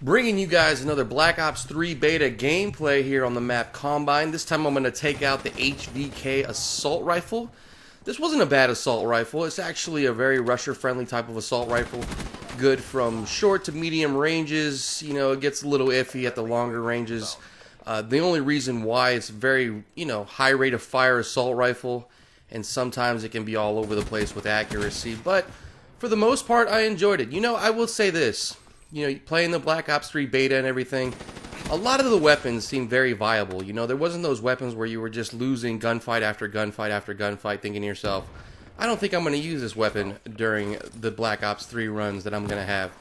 Bringing you guys another Black Ops 3 beta gameplay here on the map Combine. This time I'm going to take out the HVK assault rifle. This wasn't a bad assault rifle. It's actually a very rusher-friendly type of assault rifle. Good from short to medium ranges. You know, it gets a little iffy at the longer ranges. The only reason why it's very, high rate of fire assault rifle, and sometimes it can be all over the place with accuracy. But for the most part, I enjoyed it. I will say this. Playing the Black Ops 3 beta and everything, a lot of the weapons seem very viable. There wasn't those weapons where you were just losing gunfight after gunfight after gunfight, thinking to yourself, I don't think I'm going to use this weapon during the Black Ops 3 runs that I'm going to have.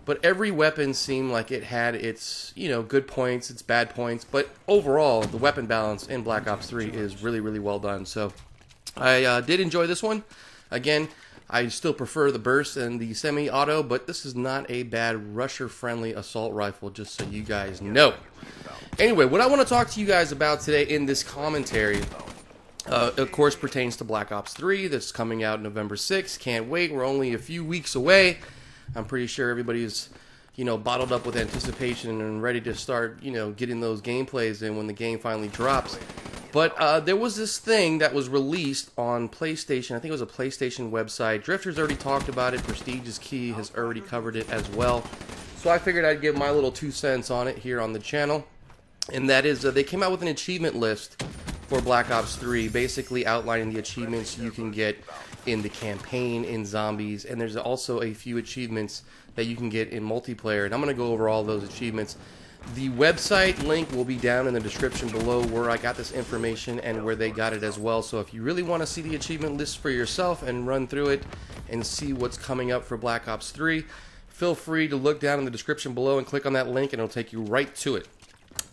But every weapon seemed like it had its, good points, its bad points. But overall, the weapon balance in Black Ops 3 is really, really well done. So I did enjoy this one. Again, I still prefer the burst and the semi-auto, but this is not a bad rusher-friendly assault rifle, just so you guys know. Anyway, what I want to talk to you guys about today in this commentary, of course, pertains to Black Ops 3. That's coming out November 6th. Can't wait. We're only a few weeks away. I'm pretty sure everybody's, bottled up with anticipation and ready to start, getting those gameplays in when the game finally drops. But there was this thing that was released on PlayStation. I think it was a PlayStation website. Drifter's already talked about it. Prestige is Key has already covered it as well. So I figured I'd give my little 2 cents on it here on the channel. And that is, they came out with an achievement list for Black Ops 3, basically outlining the achievements you can get in the campaign, in zombies. And there's also a few achievements that you can get in multiplayer. And I'm going to go over all those achievements. The website link will be down in the description below where I got this information and where they got it as well. So if you really want to see the achievement list for yourself and run through it and see what's coming up for Black Ops 3, feel free to look down in the description below and click on that link and it'll take you right to it.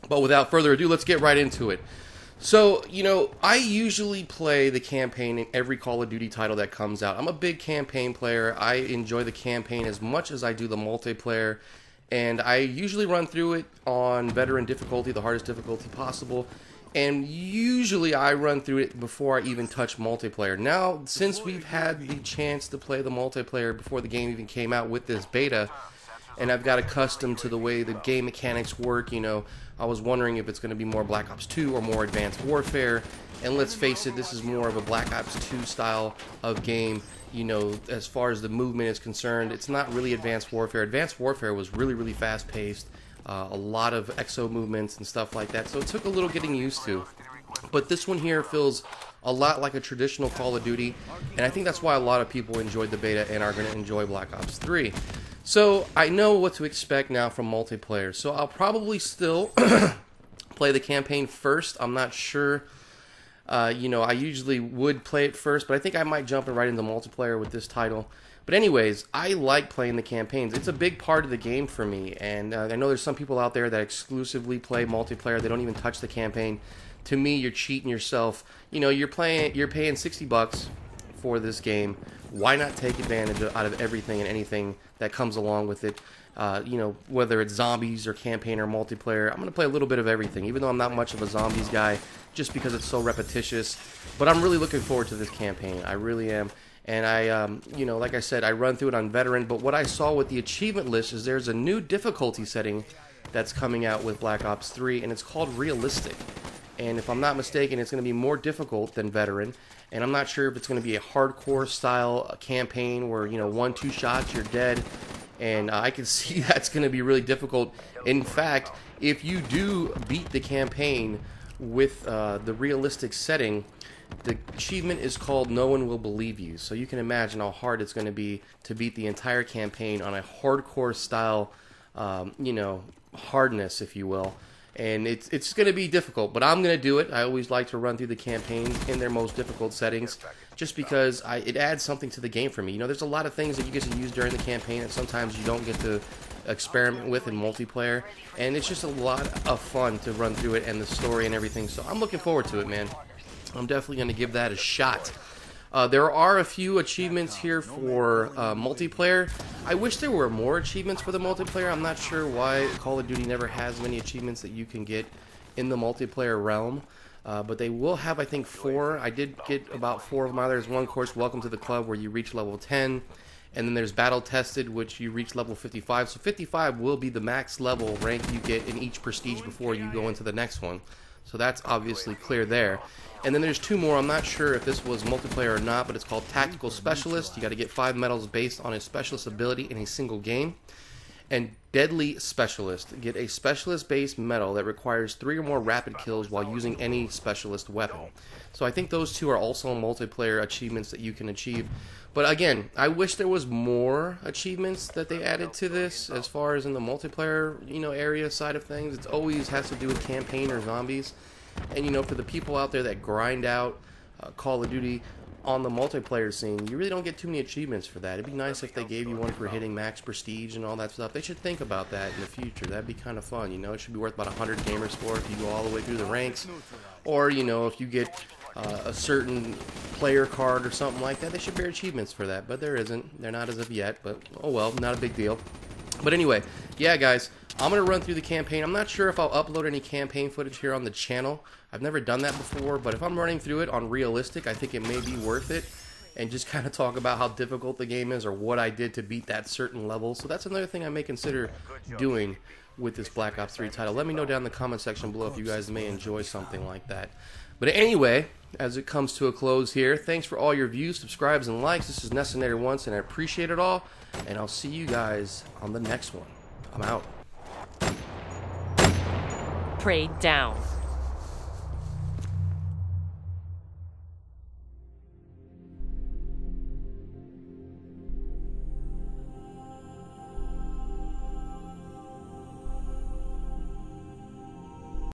But without further ado, let's get right into it. So, I usually play the campaign in every Call of Duty title that comes out. I'm a big campaign player. I enjoy the campaign as much as I do the multiplayer. And I usually run through it on veteran difficulty, the hardest difficulty possible. And usually I run through it before I even touch multiplayer. Now, since we've had the chance to play the multiplayer before the game even came out with this beta, and I've got accustomed to the way the game mechanics work, I was wondering if it's going to be more Black Ops 2 or more Advanced Warfare. And let's face it, this is more of a Black Ops 2 style of game. As far as the movement is concerned, it's not really Advanced Warfare. Advanced Warfare was really, really fast-paced, a lot of exo movements and stuff like that, so it took a little getting used to. But this one here feels a lot like a traditional Call of Duty, and I think that's why a lot of people enjoyed the beta and are going to enjoy Black Ops 3. So I know what to expect now from multiplayer, so I'll probably still play the campaign first. I'm not sure. I usually would play it first, but I think I might jump right into multiplayer with this title. But anyways, I like playing the campaigns. It's a big part of the game for me, and I know there's some people out there that exclusively play multiplayer. They don't even touch the campaign. To me, you're cheating yourself. You're paying $60 for this game. Why not take advantage out of everything and anything that comes along with it? Whether it's zombies or campaign or multiplayer, I'm going to play a little bit of everything, even though I'm not much of a zombies guy, just because it's so repetitious. But I'm really looking forward to this campaign. I really am. And I, like I said, I run through it on veteran, but what I saw with the achievement list is there's a new difficulty setting that's coming out with Black Ops 3, and it's called realistic. And if I'm not mistaken, it's going to be more difficult than veteran. And I'm not sure if it's going to be a hardcore style campaign where, 1-2 shots, you're dead. And I can see that's going to be really difficult. In fact, if you do beat the campaign with the realistic setting, the achievement is called No One Will Believe You. So you can imagine how hard it's going to be to beat the entire campaign on a hardcore style, hardness, if you will. And it's going to be difficult, but I'm going to do it. I always like to run through the campaigns in their most difficult settings, just because it adds something to the game for me. There's a lot of things that you get to use during the campaign that sometimes you don't get to experiment with in multiplayer, and it's just a lot of fun to run through it and the story and everything. So I'm looking forward to it, man. I'm definitely going to give that a shot. There are a few achievements here for multiplayer. I wish there were more achievements for the multiplayer. I'm not sure why Call of Duty never has many achievements that you can get in the multiplayer realm. But they will have, I think, 4. I did get about 4 of them out. There's one, of course, Welcome to the Club, where you reach level 10. And then there's battle tested, which you reach level 55. So 55 will be the max level rank you get in each prestige before you go into the next one. So that's obviously clear there. And then there's 2 more. I'm not sure if this was multiplayer or not, but it's called Tactical Specialist. You got to get 5 medals based on a specialist ability in a single game. And Deadly Specialist. Get a specialist-based medal that requires 3 or more rapid kills while using any specialist weapon. So I think those 2 are also multiplayer achievements that you can achieve. But again, I wish there was more achievements that they added to this as far as in the multiplayer, area side of things. It always has to do with campaign or zombies. And for the people out there that grind out Call of Duty on the multiplayer scene, you really don't get too many achievements for that. It'd be nice if they gave you one for hitting max prestige and all that stuff. They should think about that in the future. That'd be kind of fun. It should be worth about 100 gamer score if you go all the way through the ranks. Or, if you get a certain player card or something like that, they should bear achievements for that. But there isn't. They're not as of yet, but oh well, not a big deal. But anyway, yeah guys, I'm going to run through the campaign. I'm not sure if I'll upload any campaign footage here on the channel. I've never done that before, but if I'm running through it on realistic, I think it may be worth it. And just kind of talk about how difficult the game is or what I did to beat that certain level. So that's another thing I may consider doing with this Black Ops 3 title. Let me know down in the comment section below if you guys may enjoy something like that. But anyway, as it comes to a close here, thanks for all your views, subscribes, and likes. This is NESSINATOR once, and I appreciate it all. And I'll see you guys on the next one. I'm out. Prey down.